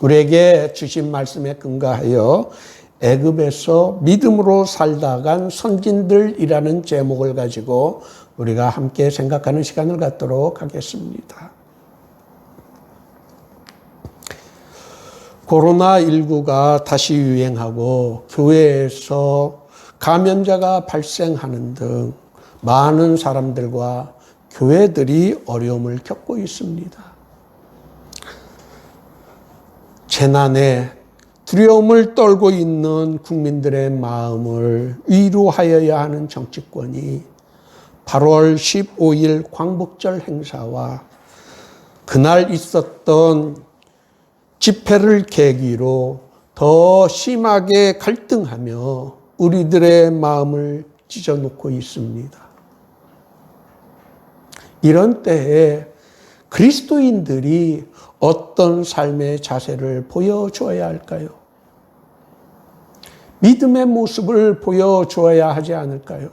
우리에게 주신 말씀에 근거하여 애굽에서 믿음으로 살다간 선진들이라는 제목을 가지고 우리가 함께 생각하는 시간을 갖도록 하겠습니다. 코로나19가 다시 유행하고 교회에서 감염자가 발생하는 등 많은 사람들과 교회들이 어려움을 겪고 있습니다. 재난에 두려움을 떨고 있는 국민들의 마음을 위로하여야 하는 정치권이 8월 15일 광복절 행사와 그날 있었던 집회를 계기로 더 심하게 갈등하며 우리들의 마음을 찢어놓고 있습니다. 이런 때에 그리스도인들이 어떤 삶의 자세를 보여줘야 할까요? 믿음의 모습을 보여줘야 하지 않을까요?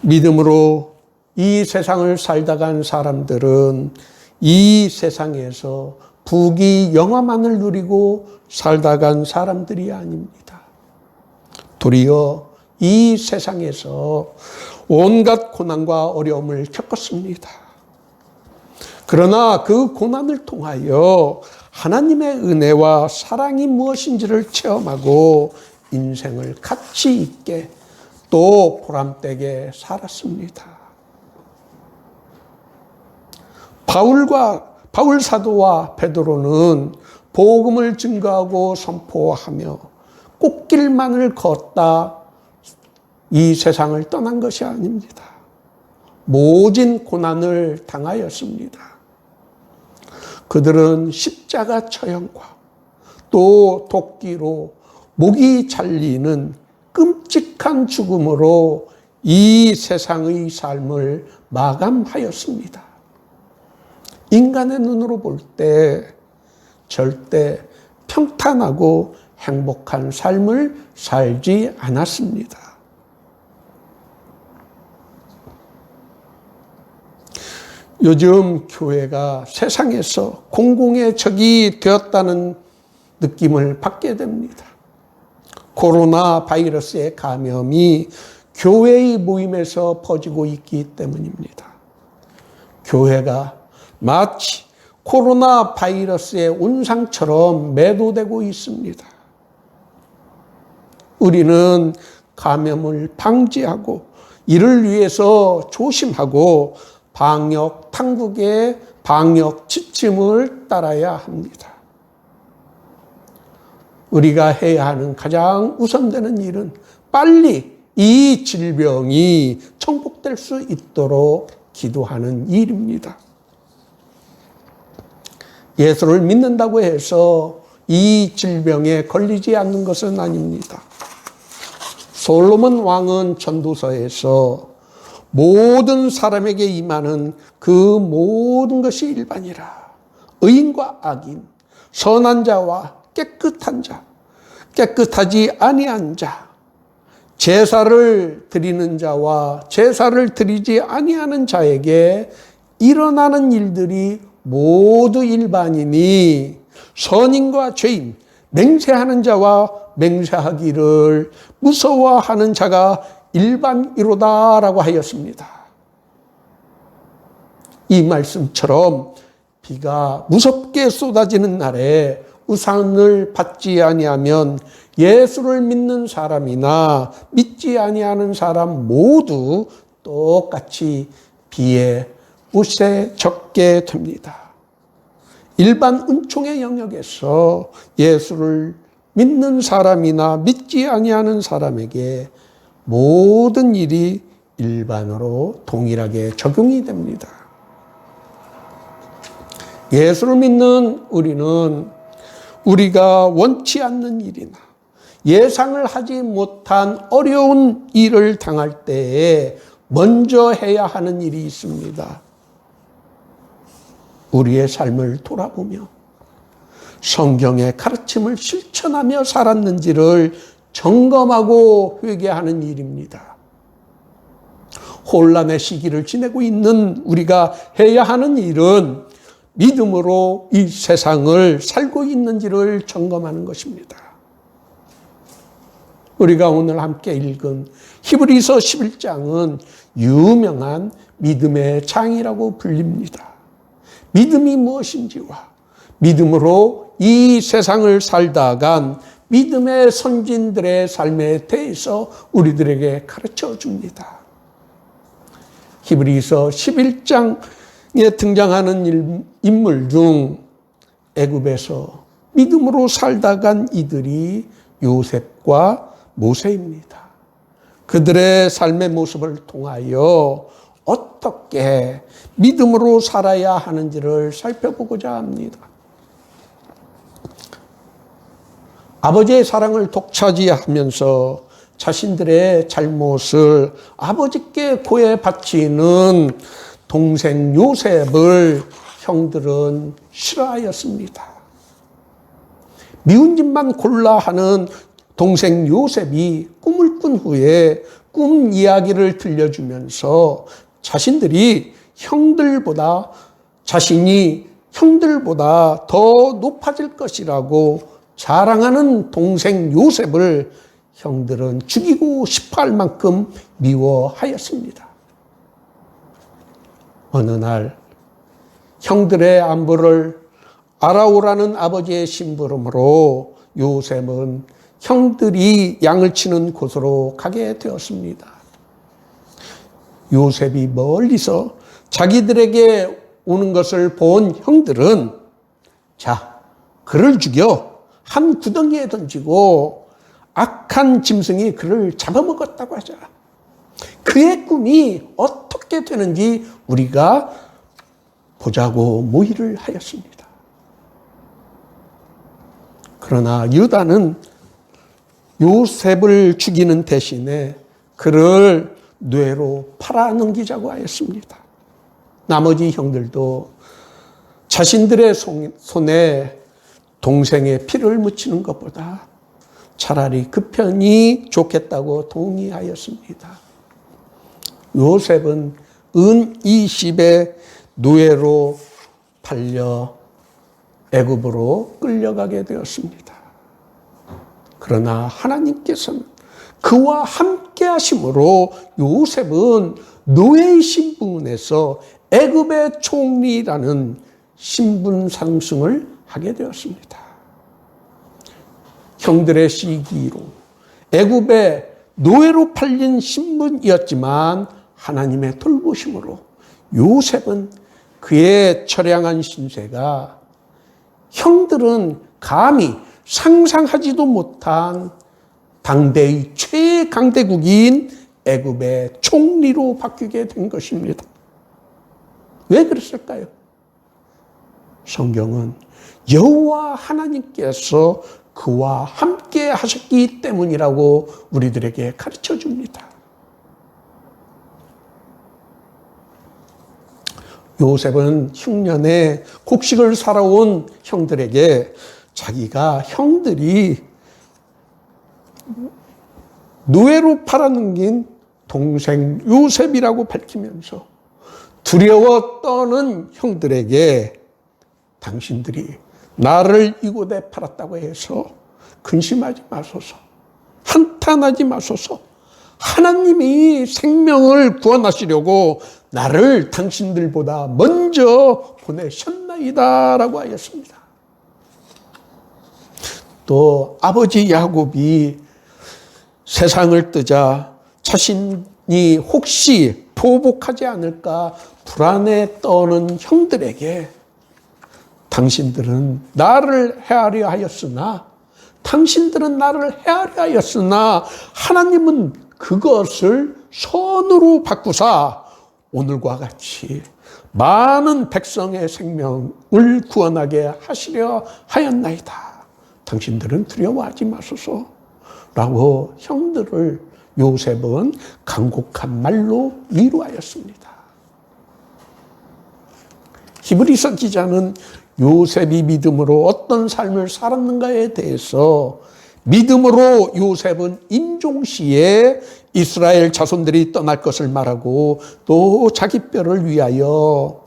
믿음으로 이 세상을 살다간 사람들은 이 세상에서 부귀 영화만을 누리고 살다간 사람들이 아닙니다. 도리어 이 세상에서 온갖 고난과 어려움을 겪었습니다. 그러나 그 고난을 통하여 하나님의 은혜와 사랑이 무엇인지를 체험하고 인생을 가치 있게 또 보람되게 살았습니다. 바울 사도와 베드로는 복음을 증거하고 선포하며 꽃길만을 걷다 이 세상을 떠난 것이 아닙니다. 모진 고난을 당하였습니다. 그들은 십자가 처형과 또 도끼로 목이 잘리는 끔찍한 죽음으로 이 세상의 삶을 마감하였습니다. 인간의 눈으로 볼 때 절대 평탄하고 행복한 삶을 살지 않았습니다. 요즘 교회가 세상에서 공공의 적이 되었다는 느낌을 받게 됩니다. 코로나 바이러스의 감염이 교회의 모임에서 퍼지고 있기 때문입니다. 교회가 마치 코로나 바이러스의 온상처럼 매도되고 있습니다. 우리는 감염을 방지하고 이를 위해서 조심하고 방역 당국의 방역 지침을 따라야 합니다. 우리가 해야 하는 가장 우선되는 일은 빨리 이 질병이 정복될 수 있도록 기도하는 일입니다. 예수를 믿는다고 해서 이 질병에 걸리지 않는 것은 아닙니다. 솔로몬 왕은 전도서에서 모든 사람에게 임하는 그 모든 것이 일반이라. 의인과 악인, 선한 자와 깨끗한 자, 깨끗하지 아니한 자, 제사를 드리는 자와 제사를 드리지 아니하는 자에게 일어나는 일들이 모두 일반이니 선인과 죄인, 맹세하는 자와 맹세하기를 무서워하는 자가 일반이로다라고 하였습니다. 이 말씀처럼 비가 무섭게 쏟아지는 날에 우산을 받지 아니하면 예수를 믿는 사람이나 믿지 아니하는 사람 모두 똑같이 비에 옷에 젖게 됩니다. 일반 은총의 영역에서 예수를 믿는 사람이나 믿지 아니하는 사람에게 모든 일이 일반으로 동일하게 적용이 됩니다. 예수를 믿는 우리는 우리가 원치 않는 일이나 예상을 하지 못한 어려운 일을 당할 때에 먼저 해야 하는 일이 있습니다. 우리의 삶을 돌아보며 성경의 가르침을 실천하며 살았는지를 점검하고 회개하는 일입니다. 혼란의 시기를 지내고 있는 우리가 해야 하는 일은 믿음으로 이 세상을 살고 있는지를 점검하는 것입니다. 우리가 오늘 함께 읽은 히브리서 11장은 유명한 믿음의 장이라고 불립니다. 믿음이 무엇인지와 믿음으로 이 세상을 살다간 믿음의 선진들의 삶에 대해서 우리들에게 가르쳐 줍니다. 히브리서 11장에 등장하는 인물 중 애굽에서 믿음으로 살다간 이들이 요셉과 모세입니다. 그들의 삶의 모습을 통하여 어떻게 믿음으로 살아야 하는지를 살펴보고자 합니다. 아버지의 사랑을 독차지하면서 자신들의 잘못을 아버지께 고해 바치는 동생 요셉을 형들은 싫어하였습니다. 미운 짓만 골라 하는 동생 요셉이 꿈을 꾼 후에 꿈 이야기를 들려주면서 자신이 형들보다 더 높아질 것이라고 자랑하는 동생 요셉을 형들은 죽이고 싶어 할 만큼 미워하였습니다. 어느 날 형들의 안부를 알아오라는 아버지의 심부름으로 요셉은 형들이 양을 치는 곳으로 가게 되었습니다. 요셉이 멀리서 자기들에게 오는 것을 본 형들은 자, 그를 죽여 한 구덩이에 던지고 악한 짐승이 그를 잡아먹었다고 하자. 그의 꿈이 어떻게 되는지 우리가 보자고 모의를 하였습니다. 그러나 유다는 요셉을 죽이는 대신에 그를 뇌로 팔아넘기자고 하였습니다. 나머지 형들도 자신들의 손에 동생의 피를 묻히는 것보다 차라리 그 편이 좋겠다고 동의하였습니다. 요셉은 은 20의 노예로 팔려 애굽으로 끌려가게 되었습니다. 그러나 하나님께서는 그와 함께 하심으로 요셉은 노예의 신분에서 애굽의 총리라는 신분 상승을 하게 되었습니다. 형들의 시기로 애굽의 노예로 팔린 신분이었지만 하나님의 돌보심으로 요셉은 그의 처량한 신세가 형들은 감히 상상하지도 못한 당대의 최강대국인 애굽의 총리로 바뀌게 된 것입니다. 왜 그랬을까요? 성경은 여호와 하나님께서 그와 함께 하셨기 때문이라고 우리들에게 가르쳐 줍니다. 요셉은 흉년에 곡식을 사러 온 형들에게 자기가 형들이 노예로 팔아넘긴 동생 요셉이라고 밝히면서 두려워 떠는 형들에게 당신들이 나를 이곳에 팔았다고 해서 근심하지 마소서, 한탄하지 마소서. 하나님이 생명을 구원하시려고 나를 당신들보다 먼저 보내셨나이다 라고 하였습니다. 또 아버지 야곱이 세상을 뜨자 자신이 혹시 보복하지 않을까 불안에 떠는 형들에게 당신들은 나를 헤아려 하였으나 하나님은 그것을 선으로 바꾸사 오늘과 같이 많은 백성의 생명을 구원하게 하시려 하였나이다. 당신들은 두려워하지 마소서 라고 형들을 요셉은 간곡한 말로 위로하였습니다. 히브리서 기자는 요셉이 믿음으로 어떤 삶을 살았는가에 대해서 믿음으로 요셉은 임종시에 이스라엘 자손들이 떠날 것을 말하고 또 자기 뼈를 위하여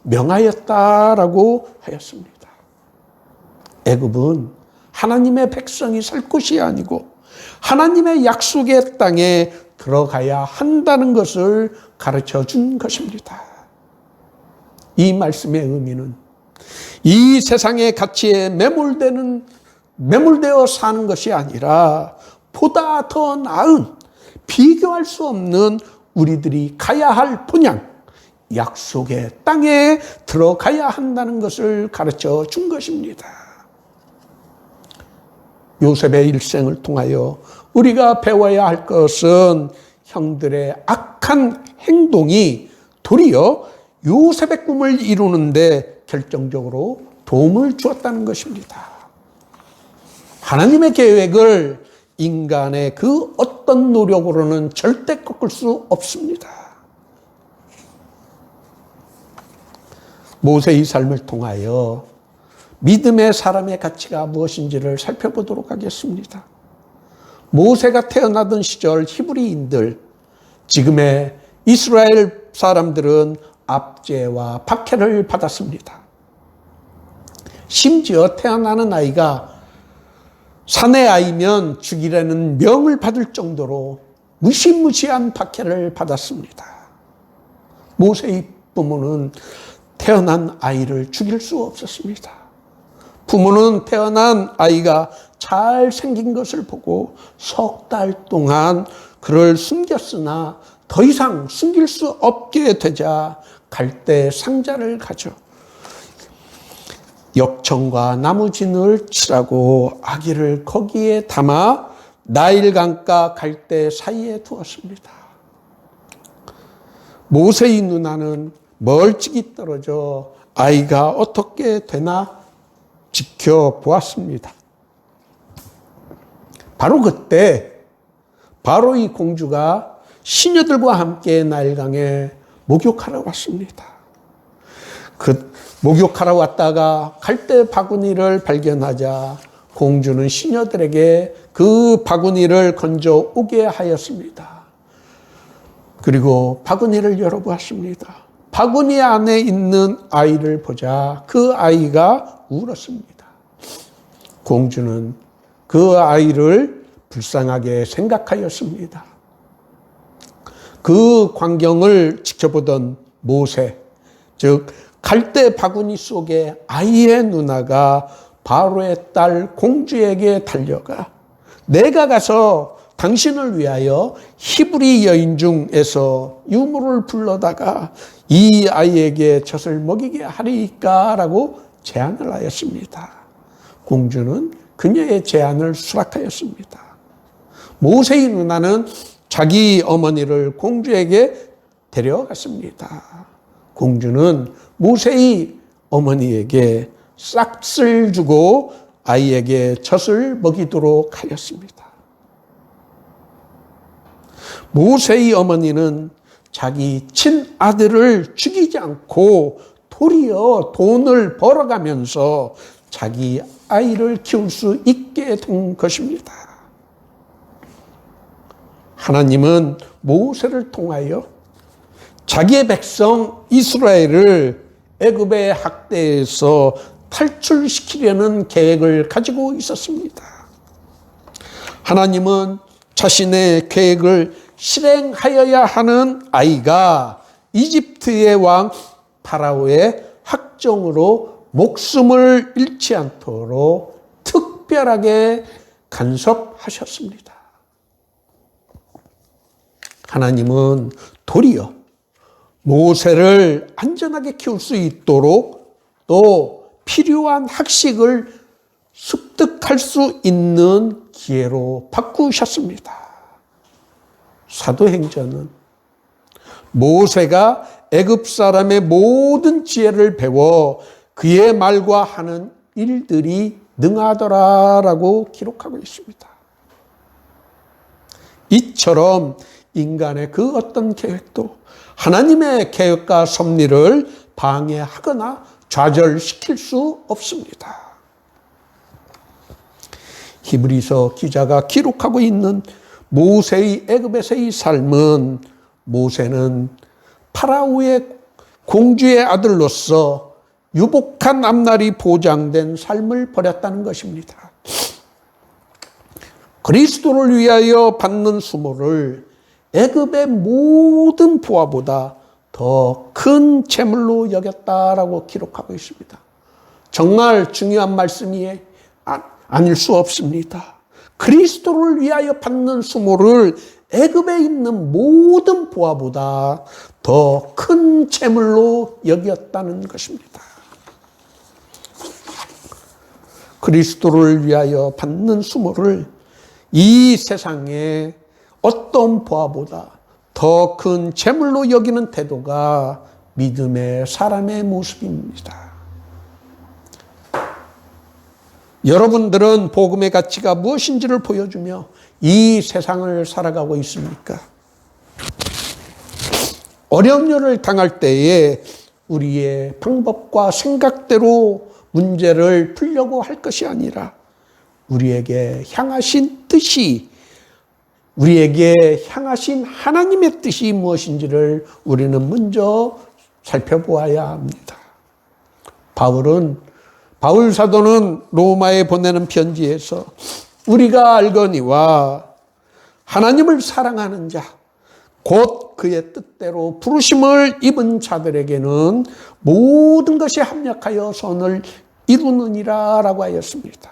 명하였다라고 하였습니다. 애굽은 하나님의 백성이 살 곳이 아니고 하나님의 약속의 땅에 들어가야 한다는 것을 가르쳐 준 것입니다. 이 말씀의 의미는 이 세상의 가치에 매몰되어 사는 것이 아니라 보다 더 나은 비교할 수 없는 우리들이 가야 할 본향, 약속의 땅에 들어가야 한다는 것을 가르쳐 준 것입니다. 요셉의 일생을 통하여 우리가 배워야 할 것은 형들의 악한 행동이 도리어 요셉의 꿈을 이루는데 결정적으로 도움을 주었다는 것입니다. 하나님의 계획을 인간의 그 어떤 노력으로는 절대 꺾을 수 없습니다. 모세의 삶을 통하여 믿음의 사람의 가치가 무엇인지를 살펴보도록 하겠습니다. 모세가 태어나던 시절 히브리인들, 지금의 이스라엘 사람들은 압제와 박해를 받았습니다. 심지어 태어나는 아이가 사내 아이면 죽이라는 명을 받을 정도로 무시무시한 박해를 받았습니다. 모세의 부모는 태어난 아이를 죽일 수 없었습니다. 부모는 태어난 아이가 잘생긴 것을 보고 석 달 동안 그를 숨겼으나 더 이상 숨길 수 없게 되자 갈대 상자를 가져 역청과 나무진을 칠하고 아기를 거기에 담아 나일강과 갈대 사이에 두었습니다. 모세의 누나는 멀찍이 떨어져 아이가 어떻게 되나 지켜보았습니다. 바로 그때 바로의 공주가 시녀들과 함께 나일강에 목욕하러 왔습니다. 그 목욕하러 왔다가 갈대 바구니를 발견하자 공주는 시녀들에게 그 바구니를 건져 오게 하였습니다. 그리고 바구니를 열어보았습니다. 바구니 안에 있는 아이를 보자 그 아이가 울었습니다. 공주는 그 아이를 불쌍하게 생각하였습니다. 그 광경을 지켜보던 모세, 즉 갈대 바구니 속에 아이의 누나가 바로의 딸 공주에게 달려가 내가 가서 당신을 위하여 히브리 여인 중에서 유모를 불러다가 이 아이에게 젖을 먹이게 하리까라고 제안을 하였습니다. 공주는 그녀의 제안을 수락하였습니다. 모세의 누나는 자기 어머니를 공주에게 데려갔습니다. 공주는 모세의 어머니에게 싹쓸 주고 아이에게 젖을 먹이도록 하였습니다. 모세의 어머니는 자기 친아들을 죽이지 않고 도리어 돈을 벌어가면서 자기 아이를 키울 수 있게 된 것입니다. 하나님은 모세를 통하여 자기의 백성 이스라엘을 애굽의 학대에서 탈출시키려는 계획을 가지고 있었습니다. 하나님은 자신의 계획을 실행하여야 하는 아이가 이집트의 왕 파라오의 학정으로 목숨을 잃지 않도록 특별하게 간섭하셨습니다. 하나님은 도리어 모세를 안전하게 키울 수 있도록 또 필요한 학식을 습득할 수 있는 기회로 바꾸셨습니다. 사도행전은 모세가 애굽 사람의 모든 지혜를 배워 그의 말과 하는 일들이 능하더라라고 기록하고 있습니다. 이처럼 인간의 그 어떤 계획도 하나님의 계획과 섭리를 방해하거나 좌절시킬 수 없습니다. 히브리서 기자가 기록하고 있는 모세의 애굽에서의 삶은 모세는 파라오의 공주의 아들로서 유복한 앞날이 보장된 삶을 버렸다는 것입니다. 그리스도를 위하여 받는 수모를 애굽의 모든 부하보다 더 큰 재물로 여겼다라고 기록하고 있습니다. 정말 중요한 말씀이 아닐 수 없습니다. 그리스도를 위하여 받는 수모를 애굽에 있는 모든 부하보다 더 큰 재물로 여겼다는 것입니다. 그리스도를 위하여 받는 수모를 이 세상에 어떤 부하보다 더 큰 재물로 여기는 태도가 믿음의 사람의 모습입니다. 여러분들은 복음의 가치가 무엇인지를 보여주며 이 세상을 살아가고 있습니까? 어려운 일을 당할 때에 우리의 방법과 생각대로 문제를 풀려고 할 것이 아니라 우리에게 향하신 뜻이, 우리에게 향하신 하나님의 뜻이 무엇인지를 우리는 먼저 살펴보아야 합니다. 바울 사도는 로마에 보내는 편지에서 우리가 알거니와 하나님을 사랑하는 자, 곧 그의 뜻대로 부르심을 입은 자들에게는 모든 것이 합력하여 선을 이루느니라 라고 하였습니다.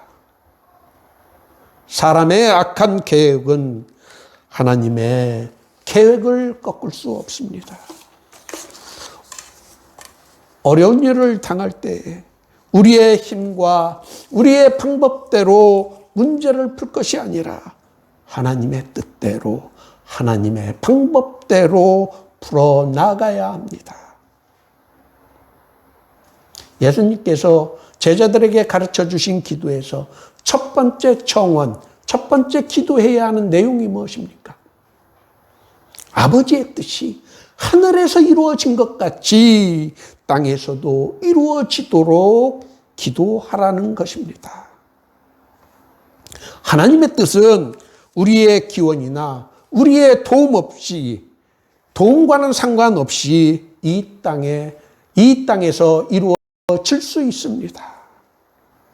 사람의 악한 계획은 하나님의 계획을 꺾을 수 없습니다. 어려운 일을 당할 때 우리의 힘과 우리의 방법대로 문제를 풀 것이 아니라 하나님의 뜻대로, 하나님의 방법대로 풀어나가야 합니다. 예수님께서 제자들에게 가르쳐 주신 기도에서 첫 번째 청원, 첫 번째 기도해야 하는 내용이 무엇입니까? 아버지의 뜻이 하늘에서 이루어진 것 같이 땅에서도 이루어지도록 기도하라는 것입니다. 하나님의 뜻은 우리의 기원이나 우리의 도움 없이, 도움과는 상관없이 이 땅에서 이루어질 수 있습니다.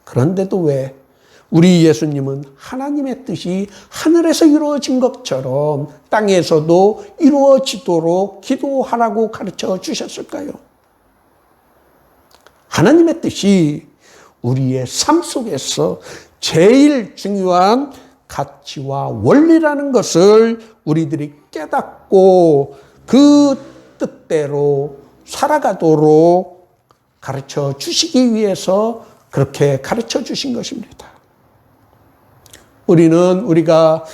그런데도 왜 우리 예수님은 하나님의 뜻이 하늘에서 이루어진 것처럼 땅에서도 이루어지도록 기도하라고 가르쳐 주셨을까요? 하나님의 뜻이 우리의 삶 속에서 제일 중요한 가치와 원리라는 것을 우리들이 깨닫고 그 뜻대로 살아가도록 가르쳐 주시기 위해서 그렇게 가르쳐 주신 것입니다. 우리가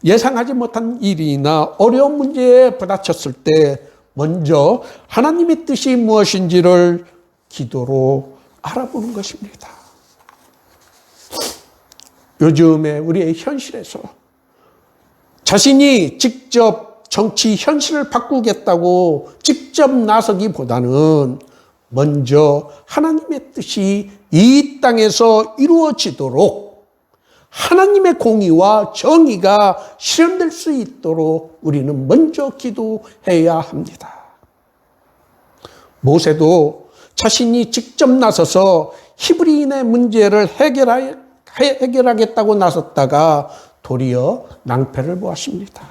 예상하지 못한 일이나 어려운 문제에 부딪혔을 때 먼저 하나님의 뜻이 무엇인지를 기도로 알아보는 것입니다. 요즘에 우리의 현실에서 자신이 직접 정치 현실을 바꾸겠다고 직접 나서기보다는 먼저 하나님의 뜻이 이 땅에서 이루어지도록 하나님의 공의와 정의가 실현될 수 있도록 우리는 먼저 기도해야 합니다. 모세도 자신이 직접 나서서 히브리인의 문제를 해결하겠다고 나섰다가 도리어 낭패를 보았습니다.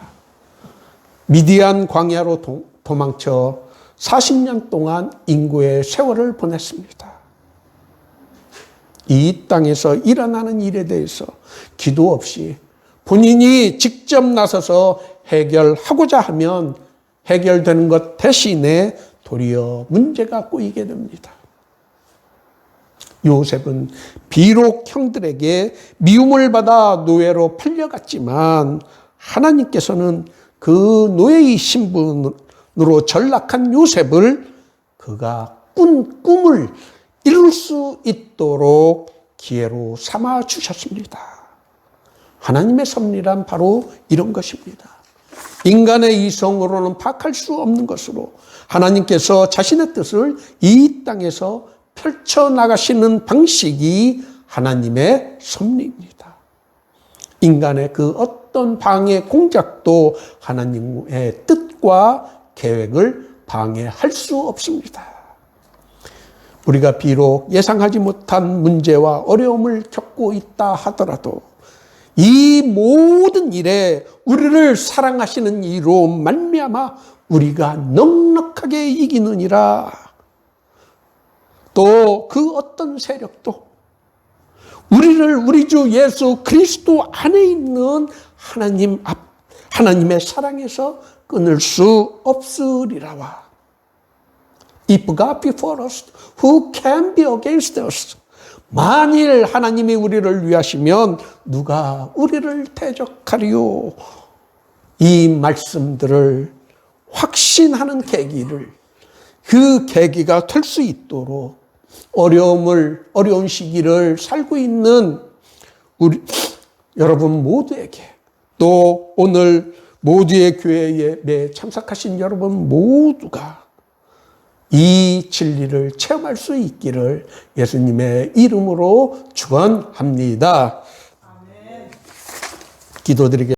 미디안 광야로 도망쳐 40년 동안 인고의 세월을 보냈습니다. 이 땅에서 일어나는 일에 대해서 기도 없이 본인이 직접 나서서 해결하고자 하면 해결되는 것 대신에 도리어 문제가 꼬이게 됩니다. 요셉은 비록 형들에게 미움을 받아 노예로 팔려갔지만 하나님께서는 그 노예의 신분으로 전락한 요셉을 그가 꾼 꿈을 이룰 수 있도록 기회로 삼아 주셨습니다. 하나님의 섭리란 바로 이런 것입니다. 인간의 이성으로는 파악할 수 없는 것으로 하나님께서 자신의 뜻을 이 땅에서 펼쳐나가시는 방식이 하나님의 섭리입니다. 인간의 그 어떤 방해 공작도 하나님의 뜻과 계획을 방해할 수 없습니다. 우리가 비록 예상하지 못한 문제와 어려움을 겪고 있다 하더라도 이 모든 일에 우리를 사랑하시는 이로 말미암아 우리가 넉넉하게 이기느니라. 또 그 어떤 세력도 우리를 우리 주 예수 그리스도 안에 있는 하나님의 사랑에서 끊을 수 없으리라와. If God be for us, who can be against us? 만일 하나님이 우리를 위하시면 누가 우리를 대적하리요? 이 말씀들을 확신하는 계기를, 그 계기가 될 수 있도록 어려운 시기를 살고 있는 우리 여러분 모두에게, 또 오늘 모두의 교회 예배에 참석하신 여러분 모두가 이 진리를 체험할 수 있기를 예수님의 이름으로 축원합니다. 기도드리겠습니다.